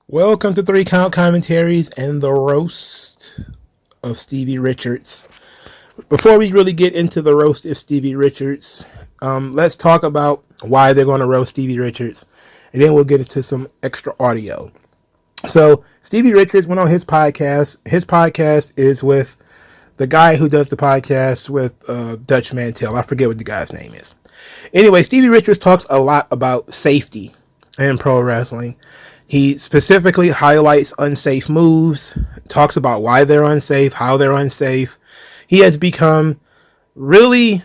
Welcome to 3 Count Commentaries and the roast of Stevie Richards. Before we really get into the roast of Stevie Richards, let's talk about why they're going to roast Stevie Richards, and then we'll get into some extra audio. So Stevie Richards went on his podcast. His podcast is with the guy who does the podcast with Dutch Mantel. I forget what the guy's name is. Anyway, Stevie Richards talks a lot about safety in pro wrestling. He specifically highlights unsafe moves, talks about why they're unsafe, how they're unsafe. He has become really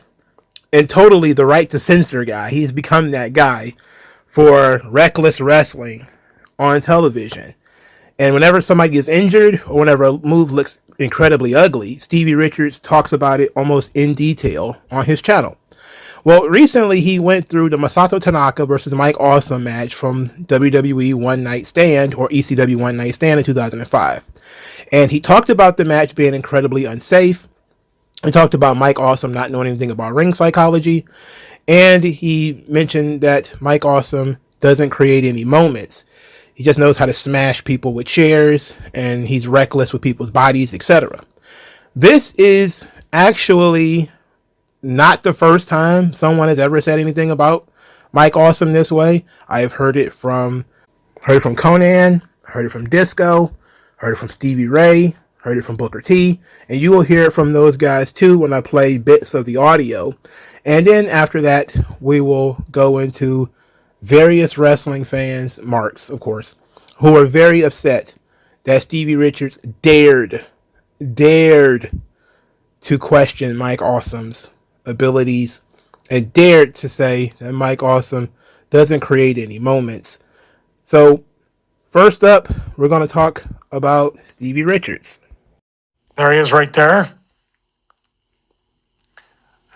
and totally the right to censor guy. He's become that guy for reckless wrestling on television. And whenever somebody gets injured or whenever a move looks incredibly ugly, Stevie Richards talks about it almost in detail on his channel. Well, recently he went through the Masato Tanaka versus Mike Awesome match from WWE One Night Stand or ECW One Night Stand in 2005. And he talked about the match being incredibly unsafe. He talked about Mike Awesome not knowing anything about ring psychology. And he mentioned that Mike Awesome doesn't create any moments. He just knows how to smash people with chairs, and he's reckless with people's bodies, etc. This is actually not the first time someone has ever said anything about Mike Awesome this way. I've heard it from Conan, heard it from Disco, heard it from Stevie Ray, heard it from Booker T, and you will hear it from those guys too when I play bits of the audio. And then after that, we will go into various wrestling fans, marks of course, who are very upset that Stevie Richards dared to question Mike Awesome's abilities and dared to say that Mike Awesome doesn't create any moments. So first up, we're going to talk about Stevie Richards. There he is right there.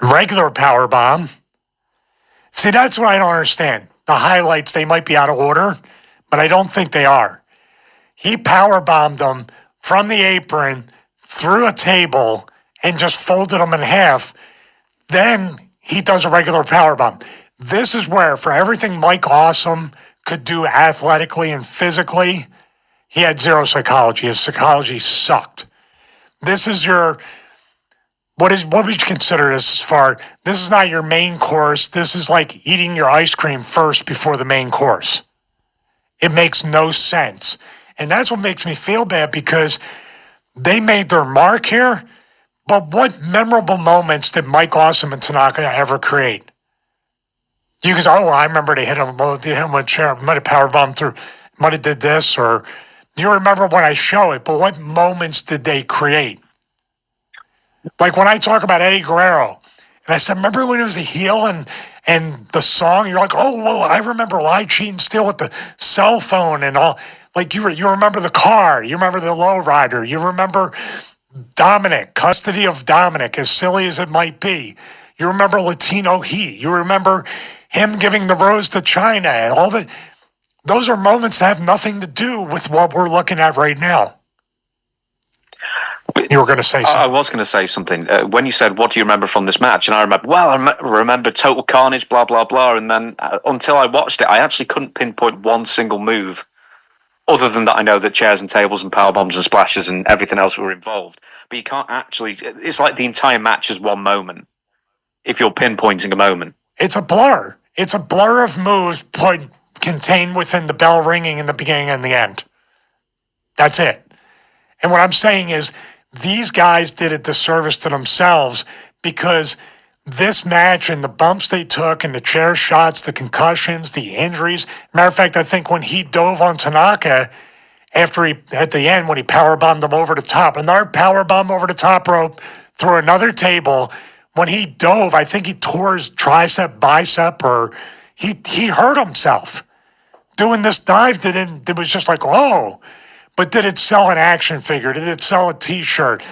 Regular power bomb. See, that's what I don't understand. The highlights, they might be out of order, but I don't think they are. He power bombed them from the apron through a table and just folded them in half. Then he does a regular power bomb. This is where, for everything Mike Awesome could do athletically and physically, he had zero psychology. His psychology sucked. This is your, what would you consider this as far? This is not your main course. This is like eating your ice cream first before the main course. It makes no sense. And that's what makes me feel bad, because they made their mark here. But what memorable moments did Mike Awesome and Tanaka ever create? You can say, oh, I remember they hit him with a chair, might have powerbombed through, might have did this, or you remember when I show it, but what moments did they create? Like when I talk about Eddie Guerrero, and I said, remember when he was a heel and the song, you're like, oh, whoa, I remember Lie, Cheat, and Steal with the cell phone and all. Like you remember the car, you remember the lowrider, you remember Dominic, custody of Dominic, as silly as it might be. You remember Latino Heat. You remember him giving the rose to China and all that. Those are moments that have nothing to do with what we're looking at right now. You were going to say something. I was going to say something. When you said, what do you remember from this match? And I remember Total Carnage, blah, blah, blah. And then until I watched it, I actually couldn't pinpoint one single move. Other than that, I know that chairs and tables and power bombs and splashes and everything else were involved. But you can't actually... It's like the entire match is one moment, if you're pinpointing a moment. It's a blur. It's a blur of moves contained within the bell ringing in the beginning and the end. That's it. And what I'm saying is, these guys did a disservice to themselves, because this match and the bumps they took and the chair shots, the concussions, the injuries. Matter of fact, I think when he dove on Tanaka at the end, when he powerbombed him over the top, another powerbomb over the top rope through another table. When he dove, I think he tore his tricep, bicep, or he hurt himself. Doing this dive, it was just like, oh. But did it sell an action figure? Did it sell a T-shirt?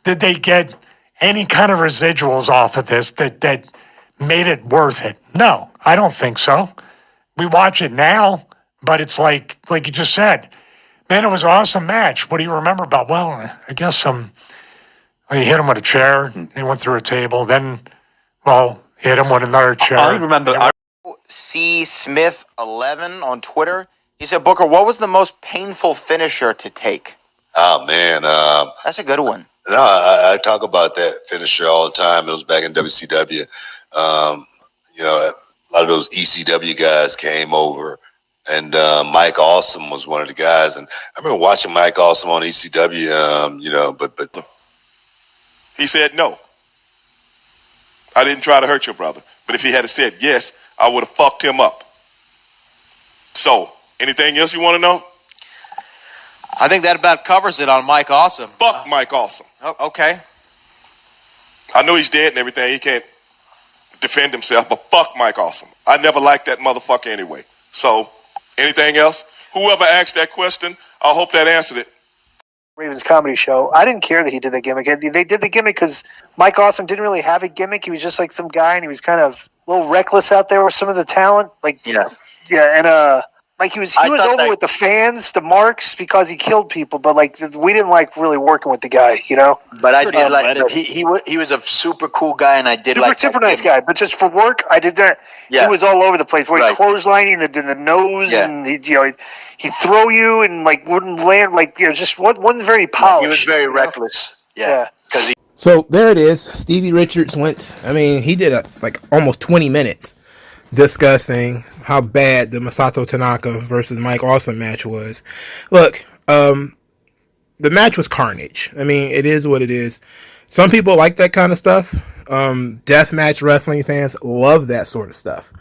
Did they get any kind of residuals off of this that made it worth it? No, I don't think so. We watch it now, but it's like you just said, man, it was an awesome match. What do you remember about? Well, I guess he hit him with a chair. He went through a table. Then, he hit him with another chair. I remember C. Smith 11 on Twitter. He said, Booker, what was the most painful finisher to take? Oh, man. That's a good one. No, I talk about that finisher all the time. It was back in WCW. You know, a lot of those ECW guys came over, and Mike Awesome was one of the guys. And I remember watching Mike Awesome on ECW, you know, but he said no. I didn't try to hurt your brother. But if he had said yes, I would have fucked him up. So, anything else you want to know? I think that about covers it on Mike Awesome. Fuck Mike Awesome. Okay. I know he's dead and everything. He can't defend himself, but fuck Mike Awesome. I never liked that motherfucker anyway. So, anything else? Whoever asked that question, I hope that answered it. Raven's comedy show. I didn't care that he did the gimmick. They did the gimmick because Mike Awesome didn't really have a gimmick. He was just like some guy, and he was kind of a little reckless out there with some of the talent. Like, yeah, and like he was over with the fans, the marks, because he killed people. But like we didn't like really working with the guy, you know. But I did like he was a super cool guy, and I did super nice guy. But just for work, I did that. Yeah. He was all over the place. Where he clotheslining the nose, and he'd throw you and like wouldn't land. Like just wasn't very polished. He was very reckless. Yeah. So there it is. Stevie Richards went. I mean, he did like almost 20 minutes discussing how bad the Masato Tanaka versus Mike Awesome match was. Look, the match was carnage. I mean, it is what it is. Some people like that kind of stuff. Deathmatch wrestling fans love that sort of stuff.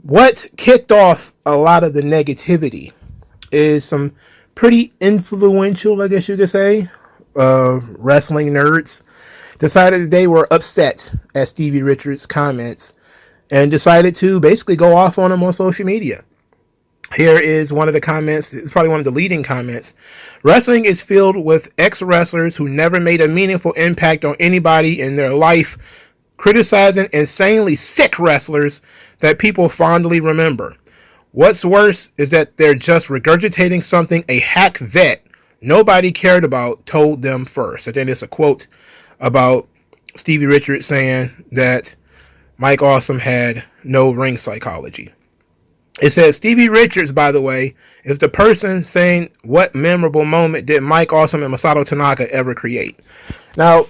What kicked off a lot of the negativity is some pretty influential, I guess you could say, wrestling nerds decided that they were upset at Stevie Richards' comments and decided to basically go off on him on social media. Here is one of the comments. It's probably one of the leading comments. Wrestling is filled with ex-wrestlers who never made a meaningful impact on anybody in their life, criticizing insanely sick wrestlers that people fondly remember. What's worse is that they're just regurgitating something a hack vet nobody cared about told them first. And then it's a quote about Stevie Richards saying that Mike Awesome had no ring psychology. It says, Stevie Richards, by the way, is the person saying what memorable moment did Mike Awesome and Masato Tanaka ever create. Now,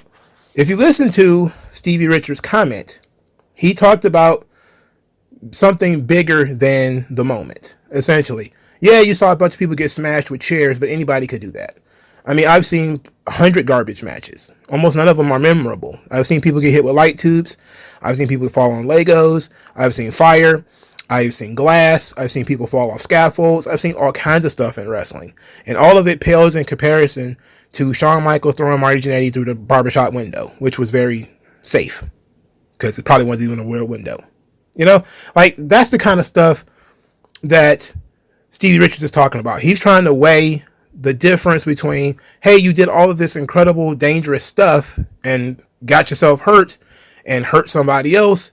if you listen to Stevie Richards' comment, he talked about something bigger than the moment, essentially. Yeah, you saw a bunch of people get smashed with chairs, but anybody could do that. I mean, I've seen 100 garbage matches. Almost none of them are memorable. I've seen people get hit with light tubes. I've seen people fall on Legos. I've seen fire. I've seen glass. I've seen people fall off scaffolds. I've seen all kinds of stuff in wrestling. And all of it pales in comparison to Shawn Michaels throwing Marty Jannetty through the barbershop window, which was very safe because it probably wasn't even a real window. You know, like that's the kind of stuff that Stevie Richards is talking about. He's trying to weigh the difference between, hey, you did all of this incredible, dangerous stuff and got yourself hurt and hurt somebody else,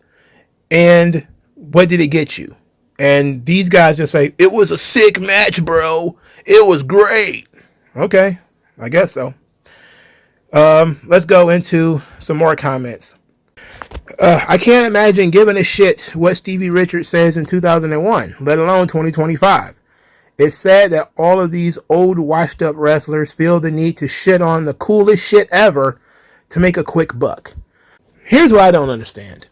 and what did it get you? And these guys just say, it was a sick match, bro. It was great. Okay, I guess so. Let's go into some more comments. I can't imagine giving a shit what Stevie Richards says in 2001, let alone 2025. It's sad that all of these old washed up wrestlers feel the need to shit on the coolest shit ever to make a quick buck. Here's what I don't understand.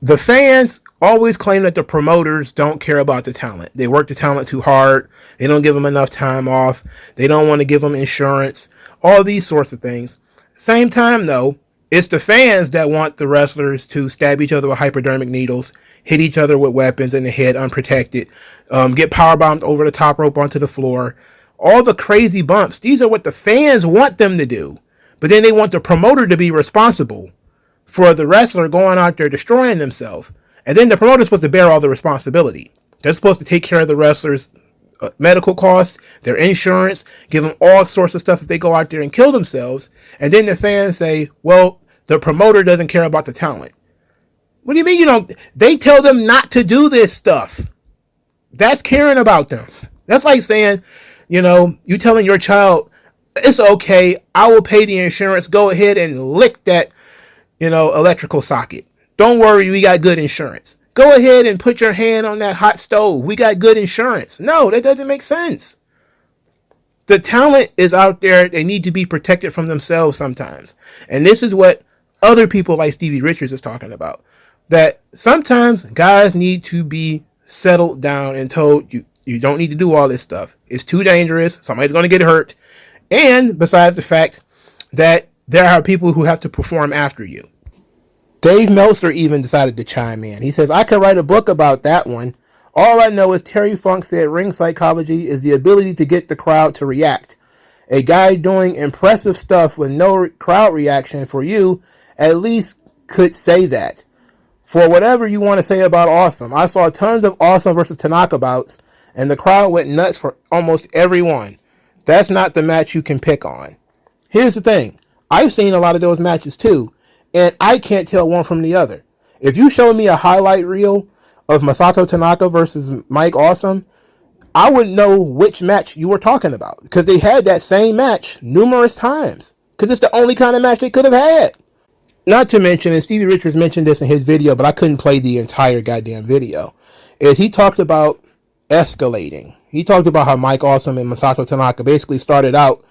The fans always claim that the promoters don't care about the talent. They work the talent too hard. They don't give them enough time off. They don't want to give them insurance. All these sorts of things. Same time, though, it's the fans that want the wrestlers to stab each other with hypodermic needles, hit each other with weapons in the head unprotected, get powerbombed over the top rope onto the floor. All the crazy bumps. These are what the fans want them to do. But then they want the promoter to be responsible for the wrestler going out there destroying themselves. And then the promoter's supposed to bear all the responsibility. They're supposed to take care of the wrestlers' medical costs, their insurance, give them all sorts of stuff if they go out there and kill themselves. And then the fans say, well, the promoter doesn't care about the talent. What do you mean you don't? They tell them not to do this stuff. That's caring about them. That's like saying, you telling your child, it's okay, I will pay the insurance, go ahead and lick that, electrical socket. Don't worry, we got good insurance. Go ahead and put your hand on that hot stove. We got good insurance. No, that doesn't make sense. The talent is out there. They need to be protected from themselves sometimes. And this is what other people like Stevie Richards is talking about. That sometimes guys need to be settled down and told, you don't need to do all this stuff. It's too dangerous. Somebody's going to get hurt. And besides the fact that there are people who have to perform after you. Dave Meltzer even decided to chime in. He says, I could write a book about that one. All I know is Terry Funk said ring psychology is the ability to get the crowd to react. A guy doing impressive stuff with no crowd reaction for you at least could say that. For whatever you want to say about Awesome, I saw tons of Awesome versus Tanaka bouts, and the crowd went nuts for almost every one. That's not the match you can pick on. Here's the thing. I've seen a lot of those matches too, and I can't tell one from the other. If you show me a highlight reel of Masato Tanaka versus Mike Awesome, I wouldn't know which match you were talking about, because they had that same match numerous times, because it's the only kind of match they could have had. Not to mention, and Stevie Richards mentioned this in his video, but I couldn't play the entire goddamn video, is he talked about escalating. He talked about how Mike Awesome and Masato Tanaka basically started out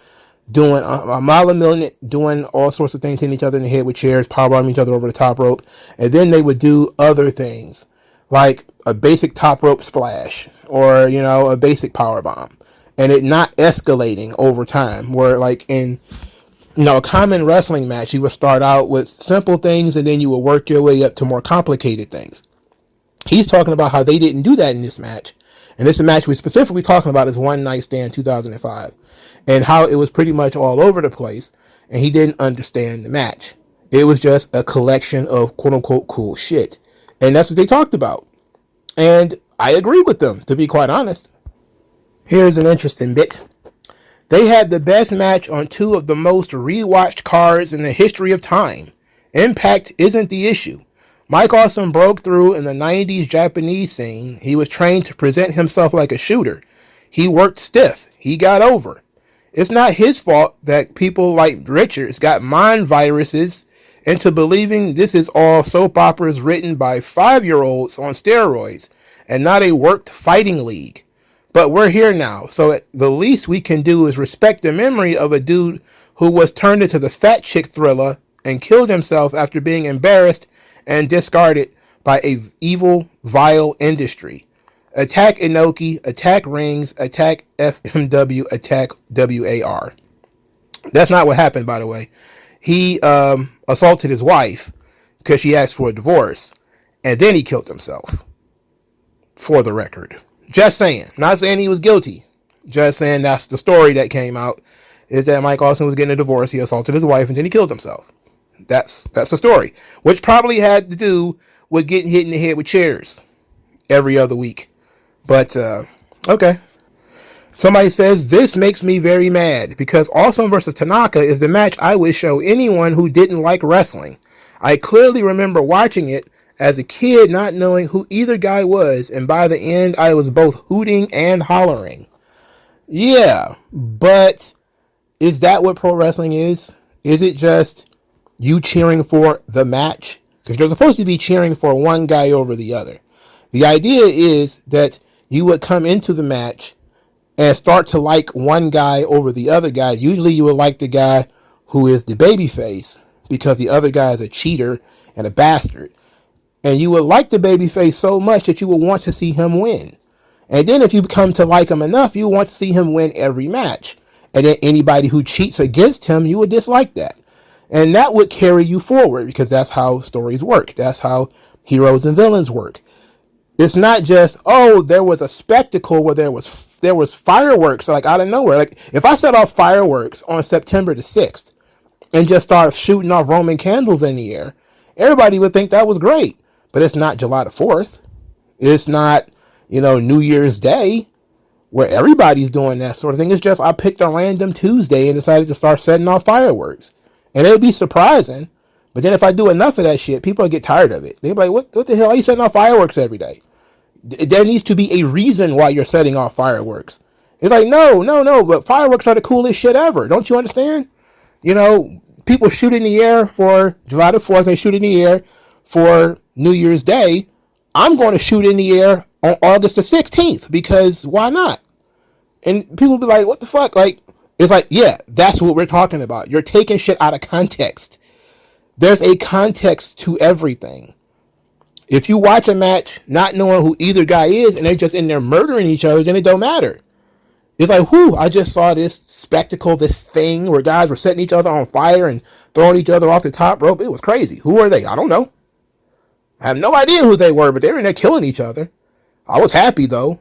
doing a mile a minute, doing all sorts of things, hitting each other in the head with chairs, powerbombing each other over the top rope, and then they would do other things, like a basic top rope splash, or, you know, a basic powerbomb, and it not escalating over time, where like in, you know, a common wrestling match, you would start out with simple things, and then you would work your way up to more complicated things. He's talking about how they didn't do that in this match. And this is a match we're specifically talking about is One Night Stand 2005. And how it was pretty much all over the place. And he didn't understand the match. It was just a collection of quote unquote cool shit. And that's what they talked about. And I agree with them, to be quite honest. Here's an interesting bit. They had the best match on two of the most rewatched cards in the history of time. Impact isn't the issue. Mike Awesome broke through in the 90s Japanese scene. He was trained to present himself like a shooter. He worked stiff. He got over. It's not his fault that people like Richards got mind viruses into believing this is all soap operas written by 5-year-olds on steroids and not a worked fighting league. But we're here now, so the least we can do is respect the memory of a dude who was turned into the fat chick Thriller and killed himself after being embarrassed and discarded by a evil, vile industry. Attack Inoki, attack Rings, attack FMW, attack WAR. That's not what happened, by the way. He assaulted his wife because she asked for a divorce, and then he killed himself. For the record. Just saying. Not saying he was guilty. Just saying that's the story that came out, is that Mike Awesome was getting a divorce, he assaulted his wife, and then he killed himself. That's the story, which probably had to do with getting hit in the head with chairs every other week. But okay. Somebody says this makes me very mad because Awesome versus Tanaka is the match I would show anyone who didn't like wrestling. I clearly remember watching it as a kid, not knowing who either guy was, and by the end I was both hooting and hollering. Yeah, but is that what pro wrestling is? Is it just you cheering for the match? Because you're supposed to be cheering for one guy over the other. The idea is that you would come into the match and start to like one guy over the other guy. Usually you would like the guy who is the babyface because the other guy is a cheater and a bastard. And you would like the babyface so much that you would want to see him win. And then if you come to like him enough, you want to see him win every match. And then anybody who cheats against him, you would dislike that. And that would carry you forward because that's how stories work. That's how heroes and villains work. It's not just, oh, there was a spectacle where there was fireworks like out of nowhere. Like if I set off fireworks on September the 6th and just start shooting off Roman candles in the air, everybody would think that was great. But it's not July the 4th. It's not, New Year's Day where everybody's doing that sort of thing. It's just I picked a random Tuesday and decided to start setting off fireworks. And it would be surprising. But then if I do enough of that shit, people will get tired of it. They'll be like, what the hell are you setting off fireworks every day? There needs to be a reason why you're setting off fireworks. It's like, no, but fireworks are the coolest shit ever. Don't you understand? People shoot in the air for July the 4th. They shoot in the air for New Year's Day. I'm going to shoot in the air on August the 16th because why not? And people be like, what the fuck? Like, it's like, yeah, that's what we're talking about. You're taking shit out of context. There's a context to everything. If you watch a match not knowing who either guy is and they're just in there murdering each other, then it don't matter. It's like, whoo, I just saw this spectacle, this thing where guys were setting each other on fire and throwing each other off the top rope. It was crazy. Who are they? I don't know. I have no idea who they were, but they were in there killing each other. I was happy, though.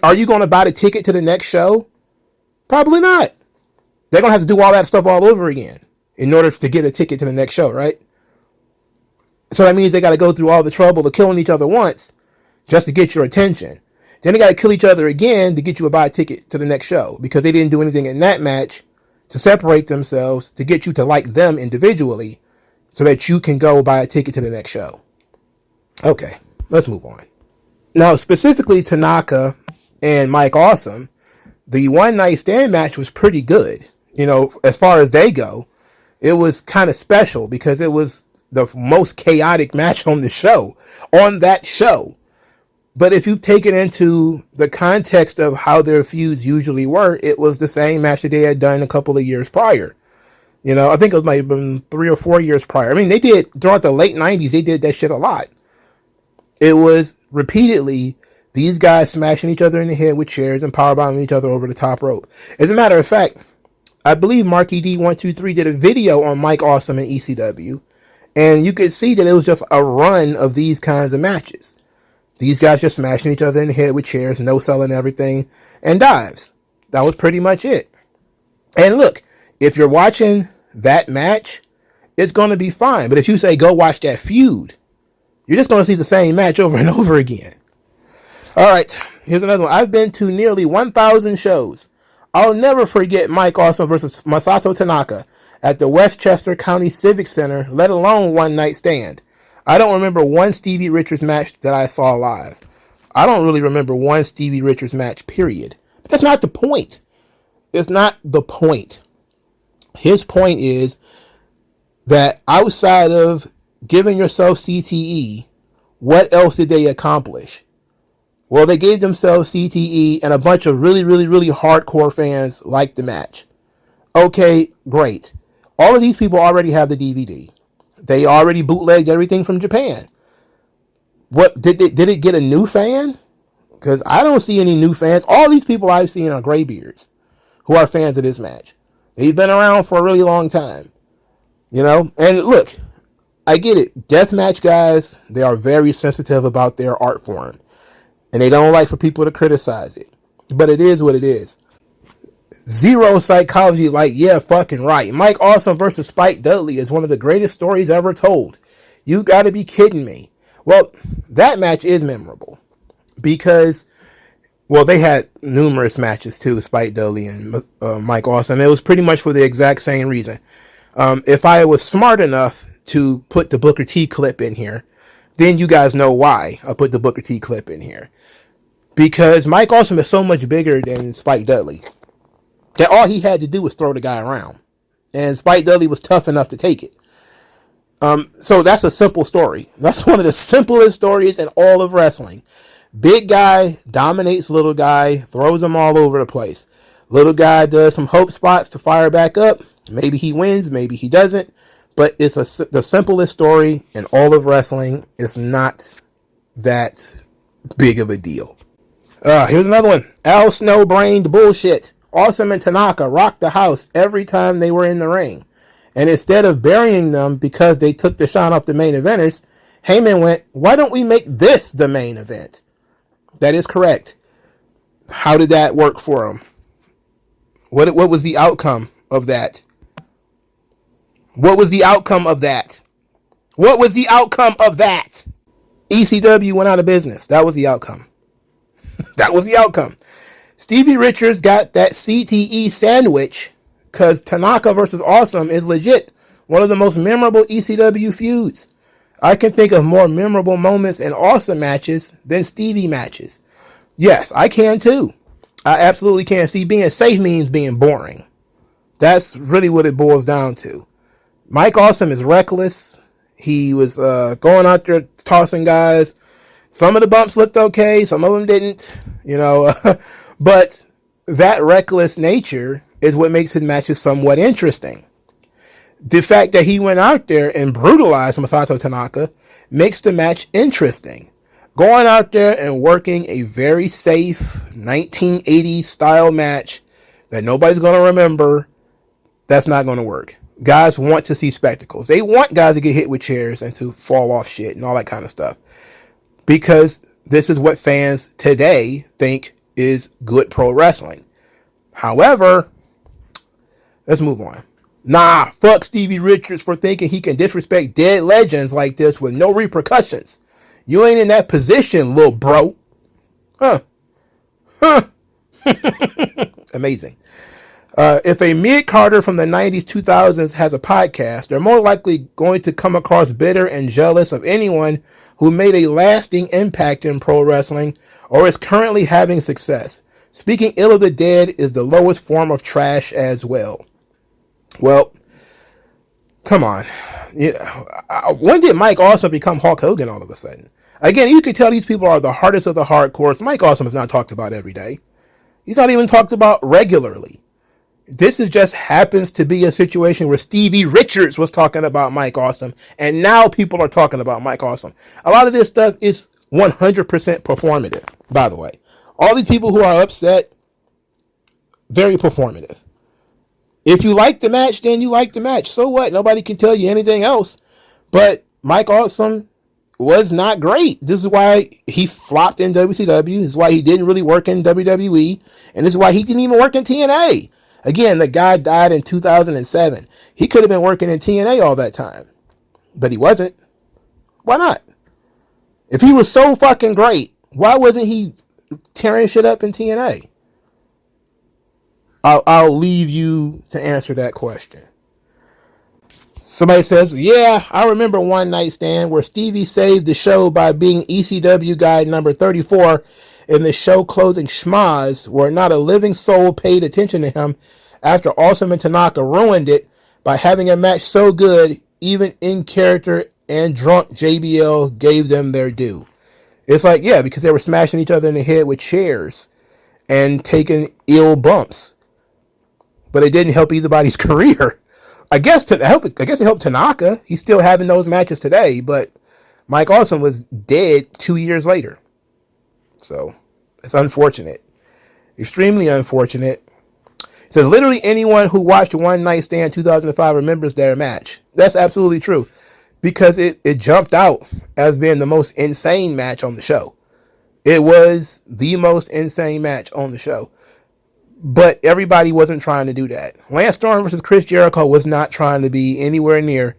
Are you going to buy the ticket to the next show? Probably not. They're going to have to do all that stuff all over again in order to get a ticket to the next show, right? So that means they got to go through all the trouble of killing each other once just to get your attention. Then they got to kill each other again to get you to buy a ticket to the next show because they didn't do anything in that match to separate themselves to get you to like them individually so that you can go buy a ticket to the next show. Okay, let's move on. Now, specifically Tanaka and Mike Awesome, the one night stand match was pretty good. You know, as far as they go, it was kind of special because it was the most chaotic match on the show, on that show. But if you take it into the context of how their feuds usually were, it was the same match that they had done a couple of years prior. You know, I think it was maybe been 3 or 4 years prior. I mean, they did, throughout the late 90s, they did that shit a lot. It was repeatedly these guys smashing each other in the head with chairs and powerbombing each other over the top rope. As a matter of fact, I believe Marky D123 did a video on Mike Awesome and ECW, and you could see that it was just a run of these kinds of matches. These guys just smashing each other in the head with chairs, no selling everything, and dives. That was pretty much it. And look, if you're watching that match, it's going to be fine. But if you say, go watch that feud, you're just going to see the same match over and over again. All right, here's another one. I've been to nearly 1,000 shows. I'll never forget Mike Awesome versus Masato Tanaka at the Westchester County Civic Center, let alone one night stand. I don't remember one Stevie Richards match that I saw live. I don't really remember one Stevie Richards match, period. But that's not the point. It's not the point. His point is that outside of giving yourself CTE, what else did they accomplish? Well, they gave themselves CTE and a bunch of really, really, really hardcore fans liked the match. Okay, great. All of these people already have the DVD. They already bootlegged everything from Japan. What did it get a new fan? Because I don't see any new fans. All these people I've seen are graybeards who are fans of this match. They've been around for a really long time. You know? And look, I get it. Deathmatch guys, they are very sensitive about their art form. And they don't like for people to criticize it. But it is what it is. Zero Psychology, like, yeah, fucking right. Mike Awesome versus Spike Dudley is one of the greatest stories ever told. You gotta be kidding me. Well, that match is memorable. Because, well, they had numerous matches too, Spike Dudley and Mike Awesome. It was pretty much for the exact same reason. If I was smart enough to put the Booker T clip in here, then you guys know why I put the Booker T clip in here. Because Mike Awesome is so much bigger than Spike Dudley that all he had to do was throw the guy around. And Spike Dudley was tough enough to take it. So that's a simple story. That's one of the simplest stories in all of wrestling. Big guy dominates little guy, throws him all over the place. Little guy does some hope spots to fire back up. Maybe he wins, maybe he doesn't. But it's the simplest story in all of wrestling. It's not that big of a deal. Here's another one. Al Snow-brained bullshit. Awesome and Tanaka rocked the house every time they were in the ring. And instead of burying them because they took the shine off the main eventers, Heyman went, why don't we make this the main event? That is correct. How did that work for him? What was the outcome of that? What was the outcome of that? What was the outcome of that? ECW went out of business. That was the outcome. That was the outcome. Stevie Richards got that CTE sandwich because Tanaka versus Awesome is legit one of the most memorable ECW feuds. I can think of more memorable moments in Awesome matches than Stevie matches. Yes, I can too. I absolutely can. See, being safe means being boring. That's really what it boils down to. Mike Awesome is reckless. He was going out there tossing guys, Some of the bumps looked okay, some of them didn't, but that reckless nature is what makes his matches somewhat interesting. The fact that he went out there and brutalized Masato Tanaka makes the match interesting. Going out there and working a very safe 1980s style match that nobody's going to remember, that's not going to work. Guys want to see spectacles. They want guys to get hit with chairs and to fall off shit and all that kind of stuff. Because this is what fans today think is good pro wrestling. However, let's move on. Nah, fuck Stevie Richards for thinking he can disrespect dead legends like this with no repercussions. You ain't in that position, little bro. Huh. Amazing. If a mid-carder from the 90s, 2000s has a podcast, they're more likely going to come across bitter and jealous of anyone who made a lasting impact in pro wrestling or is currently having success. Speaking ill of the dead is the lowest form of trash as well. Well, come on. When did Mike Awesome become Hulk Hogan all of a sudden? Again, you can tell these people are the hardest of the hardcores. Mike Awesome is not talked about every day. He's not even talked about regularly. This is just happens to be a situation where Stevie Richards was talking about Mike Awesome, and now people are talking about Mike Awesome. A lot of this stuff is 100% performative, by the way. All these people who are upset, very performative. If you like the match, then you like the match. So what? Nobody can tell you anything else. But Mike Awesome was not great. This is why he flopped in WCW. This is why he didn't really work in WWE. And this is why he didn't even work in TNA. Again, the guy died in 2007. He could have been working in TNA all that time. But he wasn't. Why not? If he was so fucking great, why wasn't he tearing shit up in TNA? I'll leave you to answer that question. Somebody says, yeah, I remember One Night Stand where Stevie saved the show by being ECW guy number 34 in the show closing schmaz where not a living soul paid attention to him after Awesome and Tanaka ruined it by having a match so good, even in character and drunk JBL gave them their due. It's like, yeah, because they were smashing each other in the head with chairs and taking ill bumps. But it didn't help anybody's career. I guess it helped Tanaka. He's still having those matches today, but Mike Awesome was dead 2 years later. So it's unfortunate. Extremely unfortunate. It says literally anyone who watched One Night Stand 2005 remembers their match. That's absolutely true. Because it jumped out as being the most insane match on the show. It was the most insane match on the show. But everybody wasn't trying to do that. Lance Storm versus Chris Jericho was not trying to be anywhere near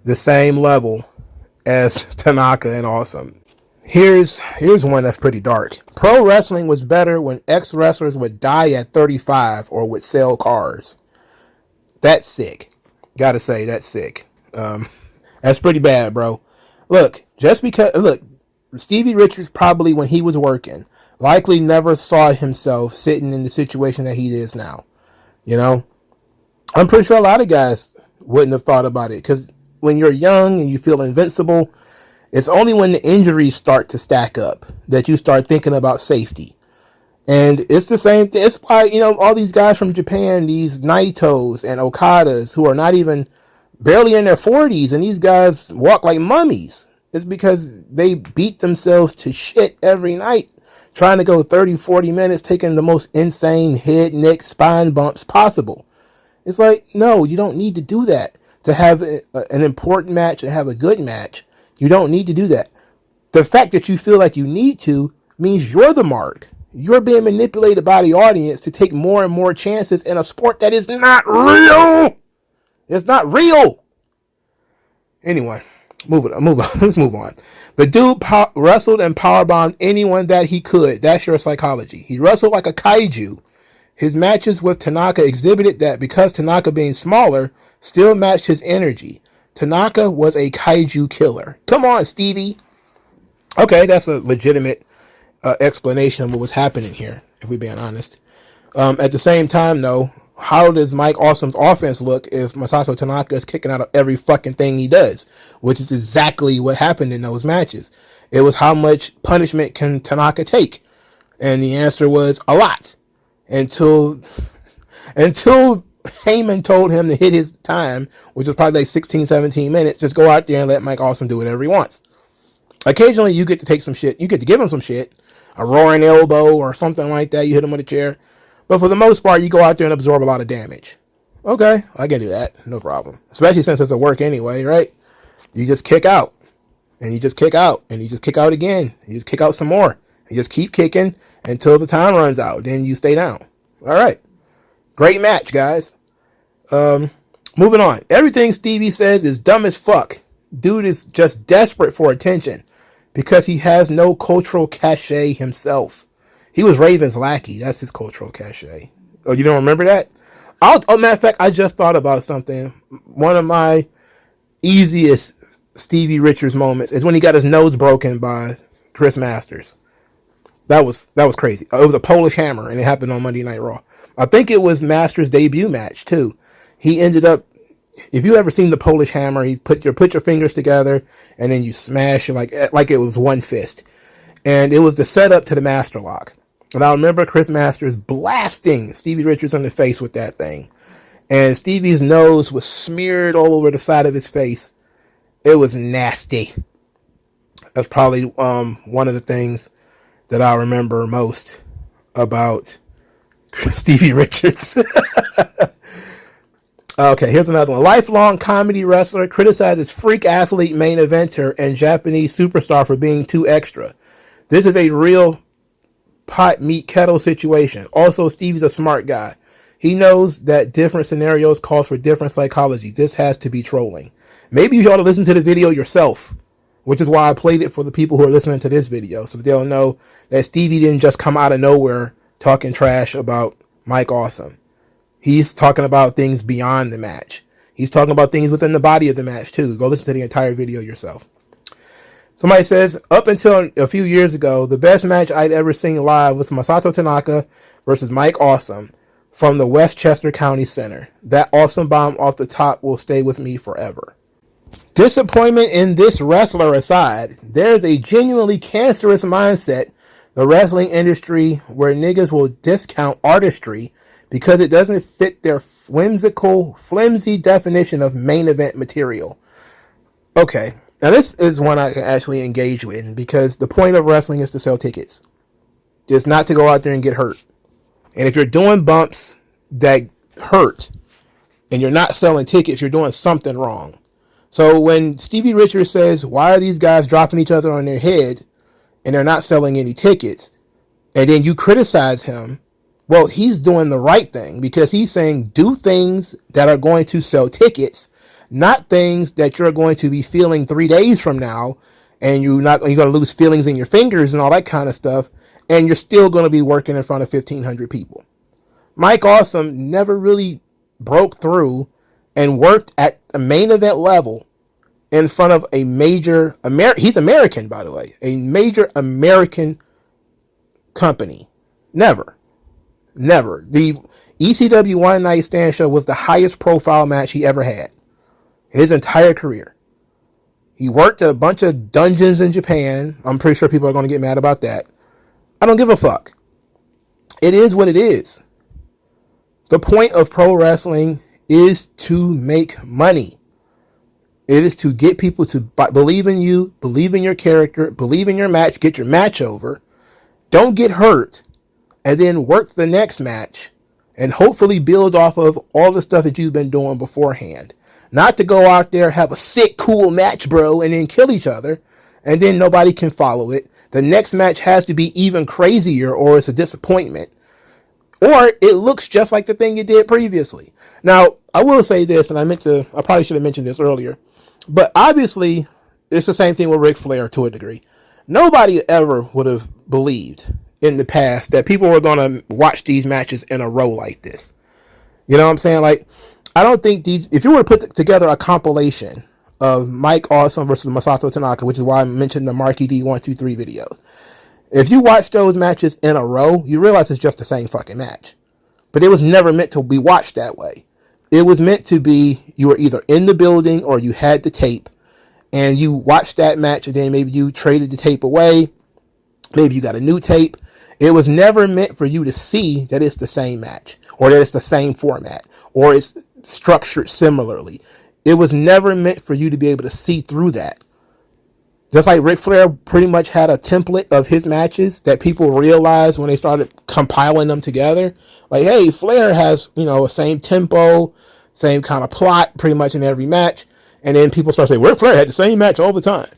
the same level as Tanaka and Awesome. Here's one that's pretty dark. Pro wrestling was better when ex-wrestlers would die at 35 or would sell cars. That's sick. Gotta say, that's sick. That's pretty bad, bro. Look, Stevie Richards probably, when he was working, likely never saw himself sitting in the situation that he is now. I'm pretty sure a lot of guys wouldn't have thought about it, because when you're young and you feel invincible, it's only when the injuries start to stack up that you start thinking about safety. And it's the same thing. It's why, all these guys from Japan, these Naitos and Okadas who are not even barely in their 40s, and these guys walk like mummies. It's because they beat themselves to shit every night trying to go 30, 40 minutes, taking the most insane head, neck, spine bumps possible. It's like, no, you don't need to do that. To have an important match and have a good match, you don't need to do that. The fact that you feel like you need to means you're the mark. You're being manipulated by the audience to take more and more chances in a sport that is not real. It's not real. Anyway, move on. Let's move on. The dude wrestled and powerbombed anyone that he could. That's your psychology. He wrestled like a kaiju. His matches with Tanaka exhibited that because Tanaka being smaller still matched his energy. Tanaka was a kaiju killer. Come on, Stevie. Okay, that's a legitimate explanation of what was happening here, if we're being honest. At the same time, though, how does Mike Awesome's offense look if Masato Tanaka is kicking out of every fucking thing he does? Which is exactly what happened in those matches. It was how much punishment can Tanaka take? And the answer was a lot. Until Heyman told him to hit his time, which was probably like 16, 17 minutes, just go out there and let Mike Awesome do whatever he wants. Occasionally you get to take some shit. You get to give him some shit. A roaring elbow or something like that. You hit him with a chair. But for the most part, you go out there and absorb a lot of damage. Okay, I can do that. No problem. Especially since it's a work anyway, right? You just kick out. And you just kick out. And you just kick out again. You just kick out some more. You just keep kicking until the time runs out. Then you stay down. All right. Great match, guys. Moving on. Everything Stevie says is dumb as fuck. Dude is just desperate for attention because he has no cultural cachet himself. He was Raven's lackey. That's his cultural cachet. Oh, you don't remember that? Matter of fact, I just thought about something. One of my easiest Stevie Richards moments is when he got his nose broken by Chris Masters. That was crazy. It was a Polish hammer, and it happened on Monday Night Raw. I think it was Masters' debut match too. He ended up, if you ever seen the Polish hammer, he put your fingers together and then you smash it like it was one fist. And it was the setup to the Master Lock. And I remember Chris Masters blasting Stevie Richards in the face with that thing. And Stevie's nose was smeared all over the side of his face. It was nasty. That's probably one of the things that I remember most about Stevie Richards. Okay, here's another one. Lifelong comedy wrestler criticizes freak athlete main eventer and Japanese superstar for being too extra. This is a real pot meat kettle situation. Also, Stevie's a smart guy. He knows that different scenarios calls for different psychology. This has to be trolling. Maybe you ought to listen to the video yourself, which is why I played it for the people who are listening to this video, so they'll know that Stevie didn't just come out of nowhere talking trash about Mike Awesome. He's talking about things beyond the match. He's talking about things within the body of the match too. Go listen to the entire video yourself. Somebody says, up until a few years ago, the best match I'd ever seen live was Masato Tanaka versus Mike Awesome from the Westchester County Center. That awesome bomb off the top will stay with me forever. Disappointment in this wrestler aside, there's a genuinely cancerous mindset the wrestling industry where niggas will discount artistry because it doesn't fit their whimsical, flimsy definition of main event material. Okay, now this is one I can actually engage with because the point of wrestling is to sell tickets. Just not to go out there and get hurt. And if you're doing bumps that hurt and you're not selling tickets, you're doing something wrong. So when Stevie Richards says, why are these guys dropping each other on their head and they're not selling any tickets, and then you criticize him, well, he's doing the right thing because he's saying do things that are going to sell tickets, not things that you're going to be feeling 3 days from now, and you're going to lose feelings in your fingers and all that kind of stuff, and you're still going to be working in front of 1,500 people. Mike Awesome never really broke through and worked at a main event level in front of a major, he's American, by the way, a major American company. Never. The ECW One Night Stand show was the highest profile match he ever had in his entire career. He worked at a bunch of dungeons in Japan. I'm pretty sure people are going to get mad about that. I don't give a fuck. It is what it is. The point of pro wrestling is to make money. It is to get people to believe in you, believe in your character, believe in your match, get your match over. Don't get hurt. And then work the next match and hopefully build off of all the stuff that you've been doing beforehand. Not to go out there, have a sick, cool match, bro, and then kill each other, and then nobody can follow it. The next match has to be even crazier or it's a disappointment. Or it looks just like the thing you did previously. Now, I will say this, and I probably should have mentioned this earlier, but obviously, it's the same thing with Ric Flair to a degree. Nobody ever would have believed in the past that people were going to watch these matches in a row like this. You know what I'm saying? Like, I don't think if you were to put together a compilation of Mike Awesome versus Masato Tanaka, which is why I mentioned the Marky D 123 videos. If you watch those matches in a row, you realize it's just the same fucking match. But it was never meant to be watched that way. It was meant to be, you were either in the building or you had the tape, and you watched that match, and then maybe you traded the tape away, maybe you got a new tape. It was never meant for you to see that it's the same match, or that it's the same format, or it's structured similarly. It was never meant for you to be able to see through that. Just like Ric Flair pretty much had a template of his matches that people realized when they started compiling them together. Like, hey, Flair has, the same tempo, same kind of plot pretty much in every match. And then people start saying, Ric Flair had the same match all the time.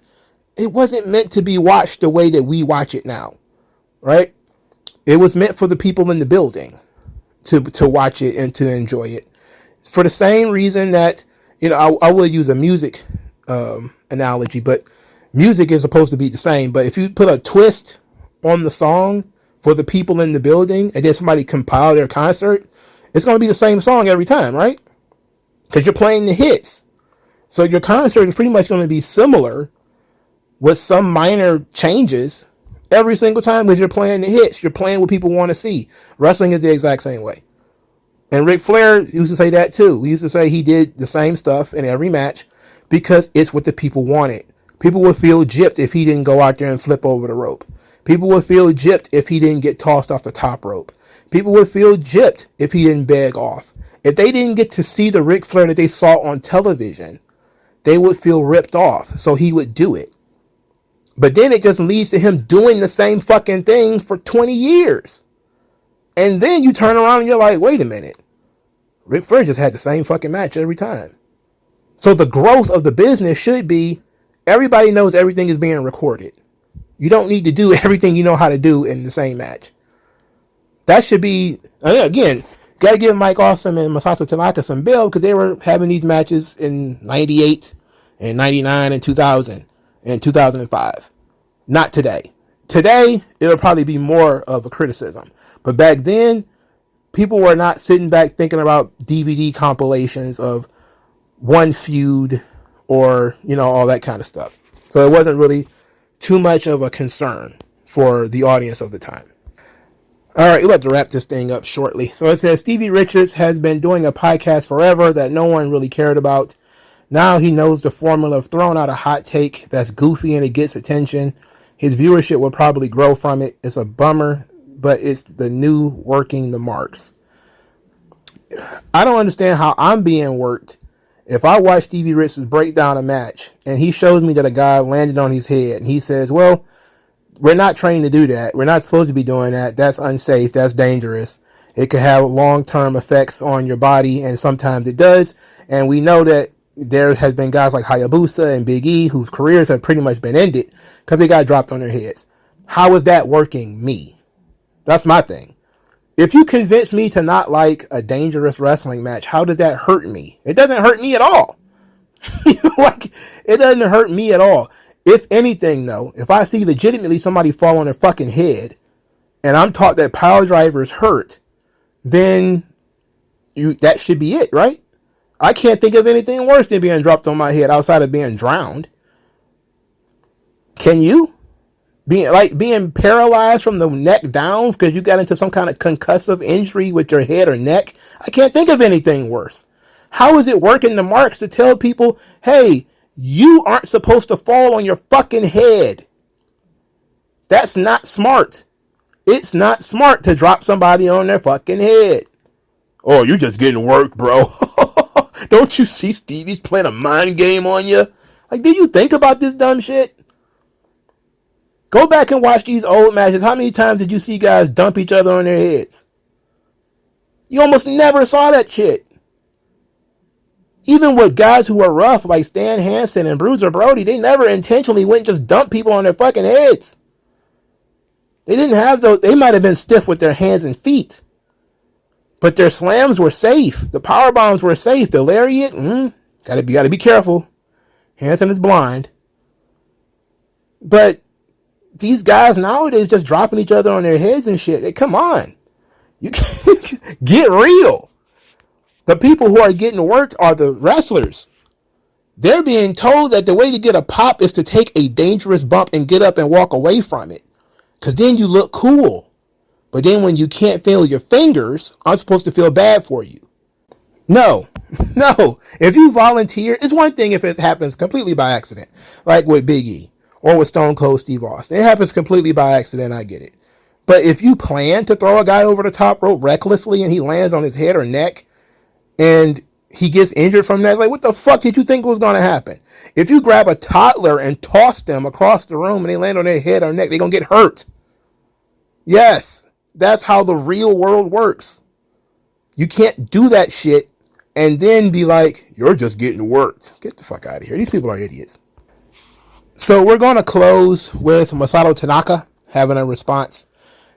It wasn't meant to be watched the way that we watch it now, right? It was meant for the people in the building to watch it and to enjoy it. For the same reason that, I will use a music analogy, but music is supposed to be the same. But if you put a twist on the song for the people in the building and then somebody compile their concert, it's going to be the same song every time, right? Because you're playing the hits. So your concert is pretty much going to be similar with some minor changes every single time because you're playing the hits. You're playing what people want to see. Wrestling is the exact same way. And Ric Flair used to say that too. He used to say he did the same stuff in every match because it's what the people wanted. People would feel gypped if he didn't go out there and flip over the rope. People would feel gypped if he didn't get tossed off the top rope. People would feel gypped if he didn't beg off. If they didn't get to see the Ric Flair that they saw on television, they would feel ripped off. So he would do it. But then it just leads to him doing the same fucking thing for 20 years. And then you turn around and you're like, wait a minute. Ric Flair just had the same fucking match every time. So the growth of the business should be everybody knows everything is being recorded. You don't need to do everything you know how to do in the same match. That should be, again, got to give Mike Awesome and Masato Tanaka some bill because they were having these matches in 98 and 99 and 2000 and 2005. Not today. Today, it'll probably be more of a criticism. But back then, people were not sitting back thinking about DVD compilations of one feud or, all that kind of stuff. So it wasn't really too much of a concern for the audience of the time. All right, we'll have to wrap this thing up shortly. So it says Stevie Richards has been doing a podcast forever that no one really cared about. Now he knows the formula of throwing out a hot take that's goofy and it gets attention. His viewership will probably grow from it. It's a bummer, but it's the new working the marks. I don't understand how I'm being worked. If I watch Stevie Richards break down a match and he shows me that a guy landed on his head and he says, well, we're not trained to do that. We're not supposed to be doing that. That's unsafe. That's dangerous. It could have long-term effects on your body, and sometimes it does. And we know that there has been guys like Hayabusa and Big E whose careers have pretty much been ended because they got dropped on their heads. How is that working me? That's my thing. If you convince me to not like a dangerous wrestling match, how does that hurt me? It doesn't hurt me at all. Like, it doesn't hurt me at all. If anything, though, if I see legitimately somebody fall on their fucking head and I'm taught that power drivers hurt, then that should be it, right? I can't think of anything worse than being dropped on my head outside of being drowned. Can you? Being paralyzed from the neck down because you got into some kind of concussive injury with your head or neck. I can't think of anything worse. How is it working the marks to tell people, hey, you aren't supposed to fall on your fucking head? That's not smart. It's not smart to drop somebody on their fucking head. Oh, you're just getting worked, bro. Don't you see Stevie's playing a mind game on you? Like, do you think about this dumb shit? Go back and watch these old matches. How many times did you see guys dump each other on their heads? You almost never saw that shit. Even with guys who were rough, like Stan Hansen and Bruiser Brody, they never intentionally went and just dump people on their fucking heads. They didn't have those. They might have been stiff with their hands and feet. But their slams were safe. The power bombs were safe. The lariat, gotta be careful. Hansen is blind. But these guys nowadays just dropping each other on their heads and shit. Hey, come on. You get real. The people who are getting worked are the wrestlers. They're being told that the way to get a pop is to take a dangerous bump and get up and walk away from it. Because then you look cool. But then when you can't feel your fingers, I'm supposed to feel bad for you. No, No, if you volunteer, it's one thing if it happens completely by accident, like with Big E or with Stone Cold Steve Austin. It happens completely by accident, I get it. But if you plan to throw a guy over the top rope recklessly and he lands on his head or neck and he gets injured from that, like, what the fuck did you think was going to happen? If you grab a toddler and toss them across the room and they land on their head or neck, they're going to get hurt. Yes, that's how the real world works. You can't do that shit and then be like, you're just getting worked. Get the fuck out of here. These people are idiots. So we're going to close with Masato Tanaka having a response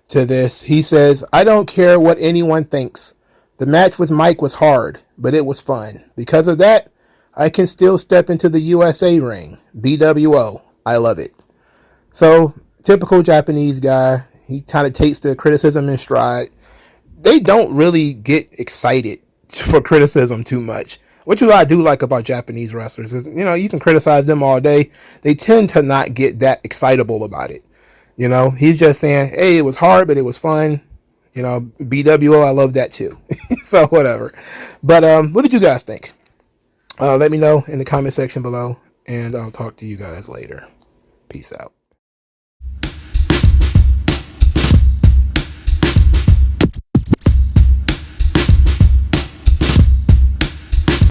to this. He says, I don't care what anyone thinks. The match with Mike was hard, but it was fun. Because of that, I can still step into the USA ring. BWO. I love it. So, typical Japanese guy. He kind of takes the criticism in stride. They don't really get excited for criticism too much. Which is what I do like about Japanese wrestlers. Is, you know, you can criticize them all day. They tend to not get that excitable about it. You know, he's just saying, hey, it was hard, but it was fun. You know, BWO, I love that too. So, whatever. But what did you guys think? Let me know in the comment section below, and I'll talk to you guys later. Peace out.